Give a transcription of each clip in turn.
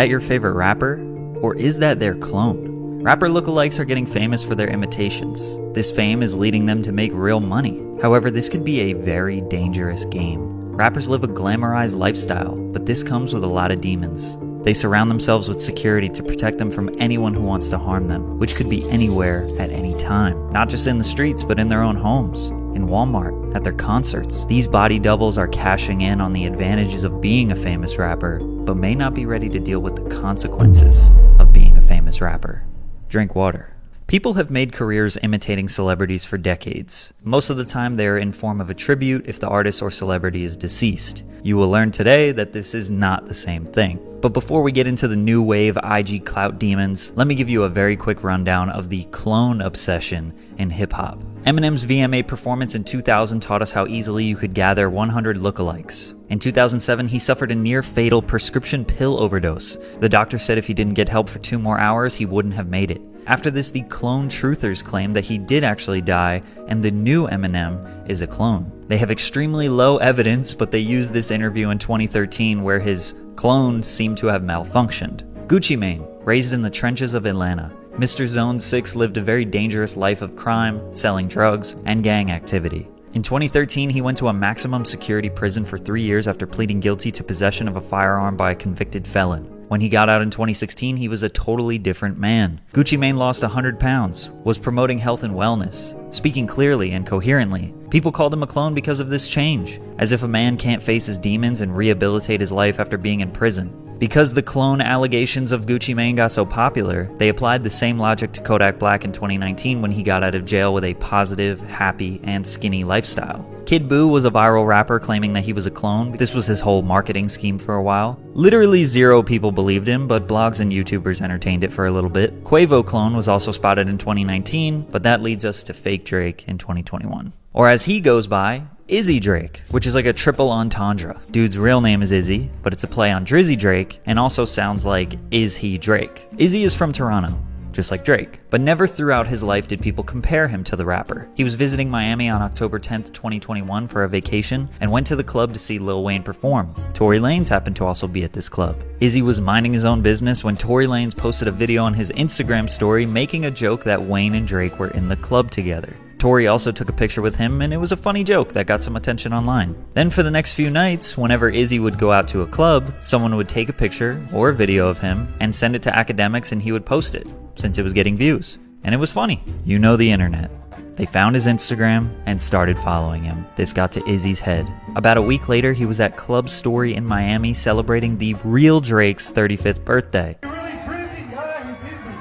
that your favorite rapper? Or is that their clone? Rapper lookalikes are getting famous for their imitations. This fame is leading them to make real money. However, this could be a very dangerous game. Rappers live a glamorized lifestyle, but this comes with a lot of demons. They surround themselves with security to protect them from anyone who wants to harm them, which could be anywhere at any time. Not just in the streets, but in their own homes, in Walmart, at their concerts. These body doubles are cashing in on the advantages of being a famous rapper, but may not be ready to deal with the consequences of being a famous rapper. Drink water. People have made careers imitating celebrities for decades. Most of the time they are in form of a tribute if the artist or celebrity is deceased. You will learn today that this is not the same thing. But before we get into the new wave IG clout demons, let me give you a very quick rundown of the clone obsession in hip-hop. Eminem's VMA performance in 2000 taught us how easily you could gather 100 lookalikes. In 2007, he suffered a near-fatal prescription pill overdose. The doctor said if he didn't get help for 2 more hours, he wouldn't have made it. After this, the clone truthers claimed that he did actually die, and the new Eminem is a clone. They have extremely low evidence, but they used this interview in 2013 where his clones seem to have malfunctioned. Gucci Mane, raised in the trenches of Atlanta. Mr. Zone 6 lived a very dangerous life of crime, selling drugs, and gang activity. In 2013, he went to a maximum security prison for 3 years after pleading guilty to possession of a firearm by a convicted felon. When he got out in 2016, he was a totally different man. Gucci Mane lost 100 pounds, was promoting health and wellness, speaking clearly and coherently. People called him a clone because of this change, as if a man can't face his demons and rehabilitate his life after being in prison. Because the clone allegations of Gucci Mane got so popular, they applied the same logic to Kodak Black in 2019 when he got out of jail with a positive, happy, and skinny lifestyle. Kid Buu was a viral rapper claiming that he was a clone. This was his whole marketing scheme for a while. Literally 0 people believed him, but blogs and YouTubers entertained it for a little bit. Quavo clone was also spotted in 2019, but that leads us to fake Drake in 2021. Or as he goes by, Izzy Drake, which is like a triple entendre. Dude's real name is Izzy, but it's a play on Drizzy Drake, and also sounds like Is He Drake. Izzy is from Toronto, just like Drake, but never throughout his life did people compare him to the rapper. He was visiting Miami on October 10th, 2021 for a vacation and went to the club to see Lil Wayne perform. Tory Lanez happened to also be at this club. Izzy was minding his own business when Tory Lanez posted a video on his Instagram story making a joke that Wayne and Drake were in the club together. Tory also took a picture with him, and it was a funny joke that got some attention online. Then for the next few nights, whenever Izzy would go out to a club, someone would take a picture or a video of him and send it to Academics, and he would post it, since it was getting views. And it was funny. You know the internet. They found his Instagram and started following him. This got to Izzy's head. About a week later, he was at Club Story in Miami celebrating the real Drake's 35th birthday. You're really Drizzy? Yeah, he's Izzy.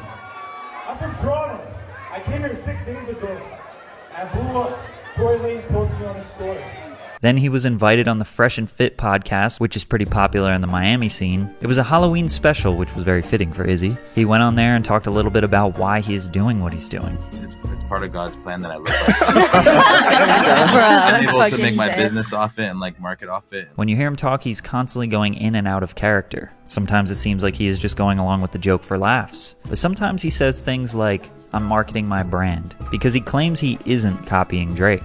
I'm from Toronto. I came here 6 days ago. I blew up. Tory Lanez posted me on his story. Then he was invited on the Fresh and Fit podcast, which is pretty popular in the Miami scene. It was a Halloween special, which was very fitting for Izzy. He went on there and talked a little bit about why he is doing what he's doing. It's part of God's plan that I look like. I'm able to make my business off it and like market off it. When you hear him talk, he's constantly going in and out of character. Sometimes it seems like he is just going along with the joke for laughs. But sometimes he says things like, I'm marketing my brand, because he claims he isn't copying Drake.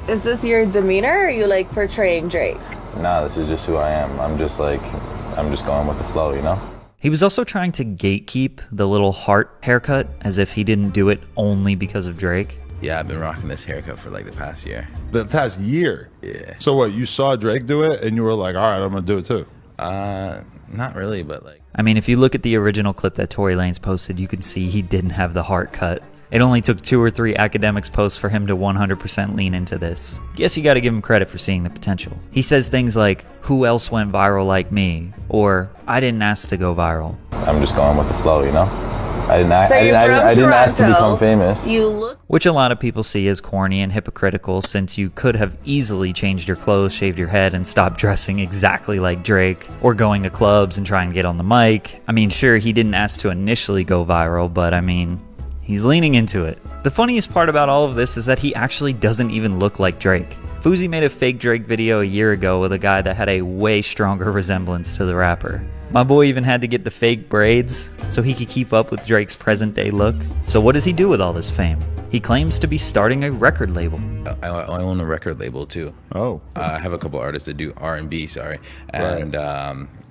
Is this your demeanor, or are you like portraying Drake? Nah, this is just who I am. I'm just going with the flow, you know? He was also trying to gatekeep the little heart haircut, as if he didn't do it only because of Drake. Yeah, I've been rocking this haircut for like the past year. The past year? Yeah. So what, you saw Drake do it and you were like, all right, I'm gonna do it too? Not really, but like... I mean, if you look at the original clip that Tory Lanez posted, you can see he didn't have the heart cut. It only took 2 or 3 Academics posts for him to 100% lean into this. Guess you gotta give him credit for seeing the potential. He says things like, who else went viral like me? Or, I didn't ask to go viral. I'm just going with the flow, you know? I didn't So ask to become famous. You look... Which a lot of people see as corny and hypocritical, since you could have easily changed your clothes, shaved your head, and stopped dressing exactly like Drake, or going to clubs and trying to get on the mic. I mean, sure, he didn't ask to initially go viral, but I mean, he's leaning into it. The funniest part about all of this is that he actually doesn't even look like Drake. Fousey made a fake Drake video a year ago with a guy that had a way stronger resemblance to the rapper. My boy even had to get the fake braids so he could keep up with Drake's present day look. So what does he do with all this fame? He claims to be starting a record label. I own a record label too. Oh. I have a couple artists that do R&B, and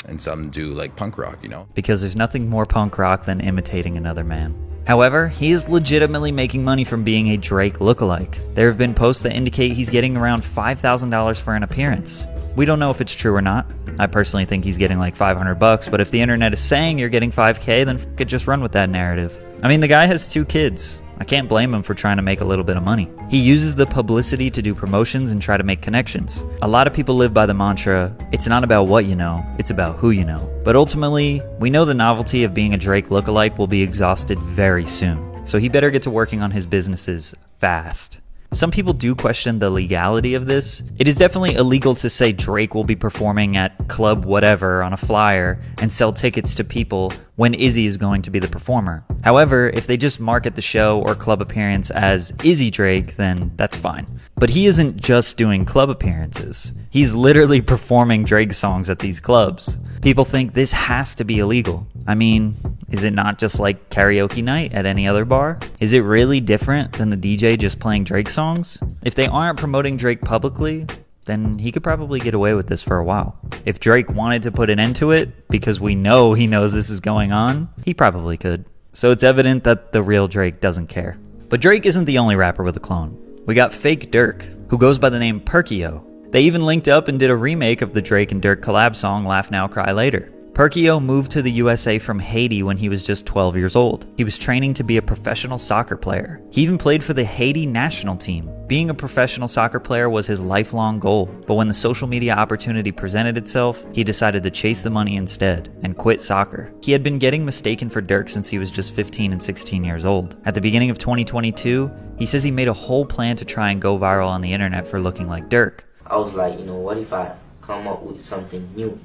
and some do like punk rock, you know? Because there's nothing more punk rock than imitating another man. However, he is legitimately making money from being a Drake lookalike. There have been posts that indicate he's getting around $5,000 for an appearance. We don't know if it's true or not. I personally think he's getting like $500, but if the internet is saying you're getting 5K, then f*** it, just run with that narrative. I mean, the guy has 2 kids. I can't blame him for trying to make a little bit of money. He uses the publicity to do promotions and try to make connections. A lot of people live by the mantra, it's not about what you know, it's about who you know. But ultimately, we know the novelty of being a Drake lookalike will be exhausted very soon. So he better get to working on his businesses fast. Some people do question the legality of this. It is definitely illegal to say Drake will be performing at club whatever on a flyer and sell tickets to people when Izzy is going to be the performer. However, if they just market the show or club appearance as Izzy Drake, then that's fine. But he isn't just doing club appearances. He's literally performing Drake songs at these clubs. People think this has to be illegal. I mean, is it not just like karaoke night at any other bar? Is it really different than the DJ just playing Drake songs? If they aren't promoting Drake publicly, then he could probably get away with this for a while. If Drake wanted to put an end to it, because we know he knows this is going on, he probably could. So it's evident that the real Drake doesn't care. But Drake isn't the only rapper with a clone. We got fake Durk, who goes by the name Perkio. They even linked up and did a remake of the Drake and Durk collab song Laugh Now, Cry Later. Perkio moved to the USA from Haiti when he was just 12 years old. He was training to be a professional soccer player. He even played for the Haiti national team. Being a professional soccer player was his lifelong goal, but when the social media opportunity presented itself, he decided to chase the money instead and quit soccer. He had been getting mistaken for Durk since he was just 15 and 16 years old. At the beginning of 2022, he says he made a whole plan to try and go viral on the internet for looking like Durk. I was like, what if I come up with something new?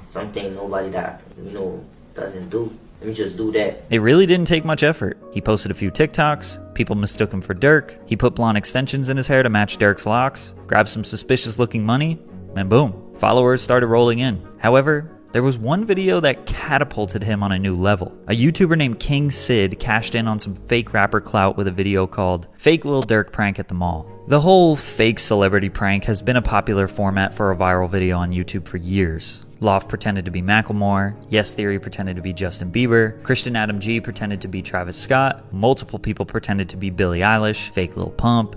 Something nobody that, doesn't do. Let me just do that. It really didn't take much effort. He posted a few TikToks, people mistook him for Durk, he put blonde extensions in his hair to match Durk's locks, grabbed some suspicious looking money, and boom, followers started rolling in. However, there was one video that catapulted him on a new level. A YouTuber named King Sid cashed in on some fake rapper clout with a video called Fake Lil Durk Prank at the Mall. The whole fake celebrity prank has been a popular format for a viral video on YouTube for years. Loft pretended to be Macklemore, Yes Theory pretended to be Justin Bieber, Christian Adam G pretended to be Travis Scott, multiple people pretended to be Billie Eilish, fake Lil Pump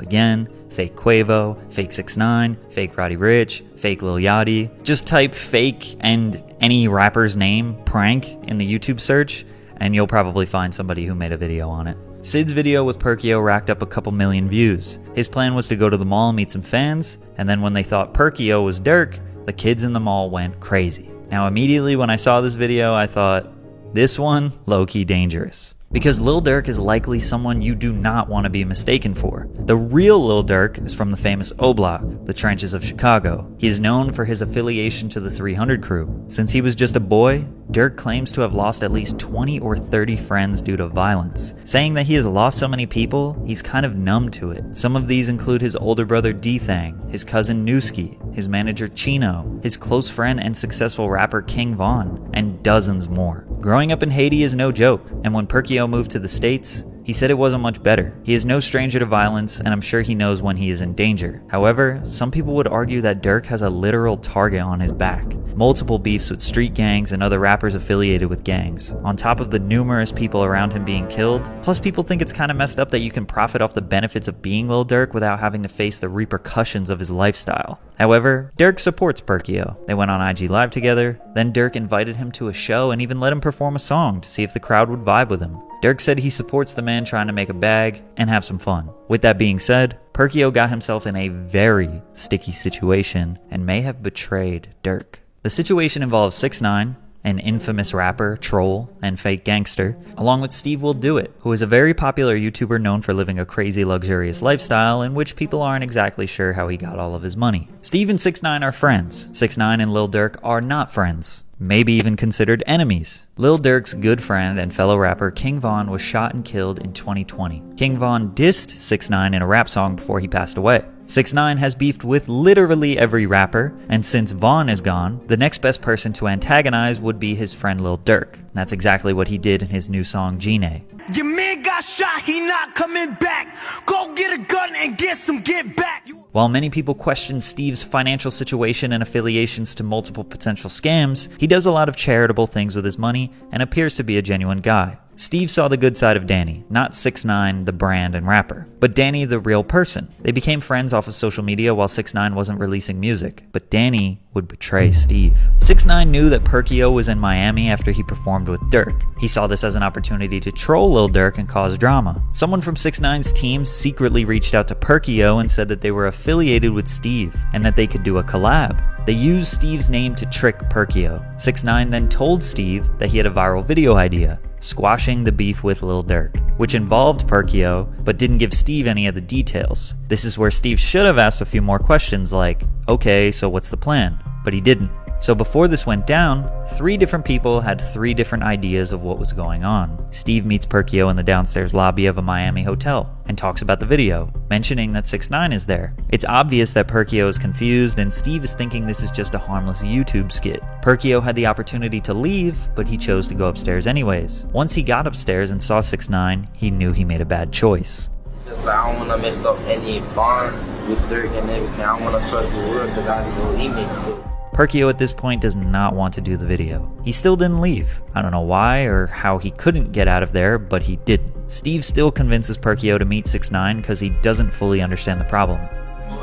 again, fake Quavo, fake 6ix9ine, fake Roddy Ricch, fake Lil Yachty. Just type fake and any rapper's name, prank, in the YouTube search, and you'll probably find somebody who made a video on it. Sid's video with Perkio racked up a couple million views. His plan was to go to the mall and meet some fans, and then when they thought Perkio was Durk, the kids in the mall went crazy. Now immediately when I saw this video, I thought, this one, low-key dangerous. Because Lil Durk is likely someone you do not want to be mistaken for. The real Lil Durk is from the famous O Block, the trenches of Chicago. He is known for his affiliation to the 300 crew. Since he was just a boy, Durk claims to have lost at least 20 or 30 friends due to violence. Saying that he has lost so many people, he's kind of numb to it. Some of these include his older brother D-Thang, his cousin Newski, his manager Chino, his close friend and successful rapper King Von, and dozens more. Growing up in Haiti is no joke, and when Perkio moved to the States, he said it wasn't much better. He is no stranger to violence, and I'm sure he knows when he is in danger. However, some people would argue that Durk has a literal target on his back. Multiple beefs with street gangs and other rappers affiliated with gangs, on top of the numerous people around him being killed. Plus, people think it's kind of messed up that you can profit off the benefits of being Lil Durk without having to face the repercussions of his lifestyle. However, Durk supports Perkio. They went on IG Live together, then Durk invited him to a show and even let him perform a song to see if the crowd would vibe with him. Durk said he supports the man trying to make a bag and have some fun. With that being said, Perkio got himself in a very sticky situation and may have betrayed Durk. The situation involves 6ix9ine, an infamous rapper, troll, and fake gangster, along with Steve Will Do It, who is a very popular YouTuber known for living a crazy luxurious lifestyle in which people aren't exactly sure how he got all of his money. Steve and 6ix9ine are friends. 6ix9ine and Lil Durk are not friends, maybe even considered enemies. Lil Durk's good friend and fellow rapper King Von was shot and killed in 2020. King Von dissed 6ix9ine in a rap song before he passed away. 6ix9ine has beefed with literally every rapper, and since Von is gone, the next best person to antagonize would be his friend Lil Durk. That's exactly what he did in his new song, Gene. Your man got shot, he not coming back. Go get a gun and get some get back. While many people question Steve's financial situation and affiliations to multiple potential scams, he does a lot of charitable things with his money and appears to be a genuine guy. Steve saw the good side of Danny, not 6ix9ine the brand and rapper, but Danny the real person. They became friends off of social media while 6ix9ine wasn't releasing music, but Danny would betray Steve. 6ix9ine knew that Perkio was in Miami after he performed with Durk. He saw this as an opportunity to troll Lil Durk and cause drama. Someone from 6ix9ine's team secretly reached out to Perkio and said that they were affiliated with Steve and that they could do a collab. They used Steve's name to trick Perkio. 6ix9ine then told Steve that he had a viral video idea, squashing the beef with Lil Durk, which involved Perkio, but didn't give Steve any of the details. This is where Steve should have asked a few more questions like, okay, so what's the plan? But he didn't. So before this went down, 3 different people had 3 different ideas of what was going on. Steve meets Perkio in the downstairs lobby of a Miami hotel and talks about the video, mentioning that 6ix9ine is there. It's obvious that Perkio is confused and Steve is thinking this is just a harmless YouTube skit. Perkio had the opportunity to leave, but he chose to go upstairs anyways. Once he got upstairs and saw 6ix9ine, he knew he made a bad choice. It's just like I don't want to mess up any bond with Durk and everything. I don't want to trust the word because I know he makes it. Perkio at this point does not want to do the video. He still didn't leave. I don't know why or how he couldn't get out of there, but he didn't. Steve still convinces Perkio to meet 6ix9ine because he doesn't fully understand the problem.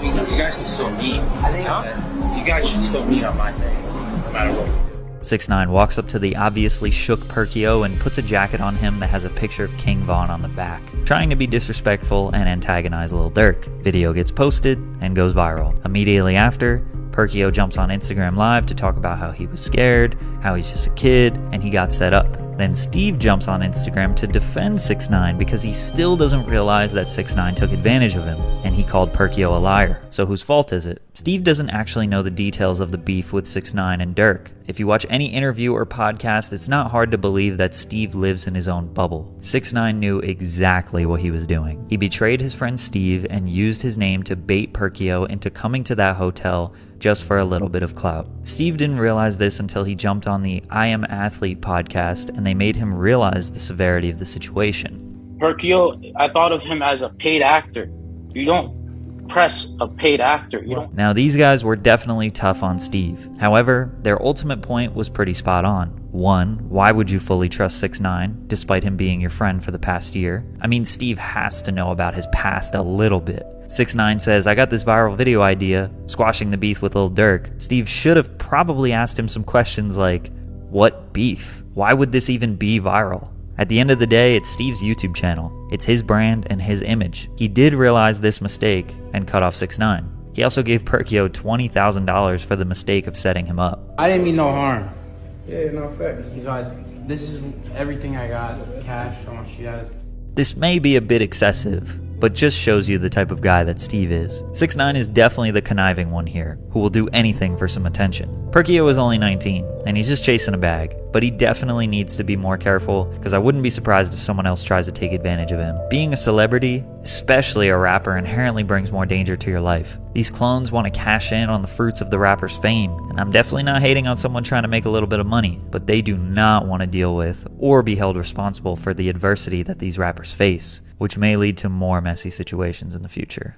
You guys can still meet. You guys should still meet on my thing, no matter what you do. 6ix9ine walks up to the obviously shook Perkio and puts a jacket on him that has a picture of King Von on the back, trying to be disrespectful and antagonize Lil Durk. Video gets posted and goes viral. Immediately after, Perkio jumps on Instagram Live to talk about how he was scared, how he's just a kid, and he got set up. Then Steve jumps on Instagram to defend 6ix9ine because he still doesn't realize that 6ix9ine took advantage of him, and he called Perkio a liar. So whose fault is it? Steve doesn't actually know the details of the beef with 6ix9ine and Durk. If you watch any interview or podcast, it's not hard to believe that Steve lives in his own bubble. 6ix9ine knew exactly what he was doing. He betrayed his friend Steve and used his name to bait Perkio into coming to that hotel just for a little bit of clout. Steve didn't realize this until he jumped on the I Am Athlete podcast and they made him realize the severity of the situation. Perkio, I thought of him as a paid actor. You don't press a paid actor. You don't. Now these guys were definitely tough on Steve. However, their ultimate point was pretty spot on. 1, why would you fully trust 6ix9ine despite him being your friend for the past year? I mean, Steve has to know about his past a little bit. 6ix9ine says, I got this viral video idea, squashing the beef with Lil Durk. Steve should have probably asked him some questions like, what beef? Why would this even be viral? At the end of the day, it's Steve's YouTube channel. It's his brand and his image. He did realize this mistake and cut off 6ix9ine. He also gave Perkio $20,000 for the mistake of setting him up. I didn't mean no harm. Yeah, no facts. This is everything I got. Cash, I want you guys. This may be a bit excessive, but just shows you the type of guy that Steve is. 6ix9ine is definitely the conniving one here, who will do anything for some attention. Perkio is only 19, and he's just chasing a bag, but he definitely needs to be more careful, because I wouldn't be surprised if someone else tries to take advantage of him. Being a celebrity, especially a rapper, inherently brings more danger to your life. These clones want to cash in on the fruits of the rapper's fame, and I'm definitely not hating on someone trying to make a little bit of money, but they do not want to deal with or be held responsible for the adversity that these rappers face, which may lead to more messy situations in the future.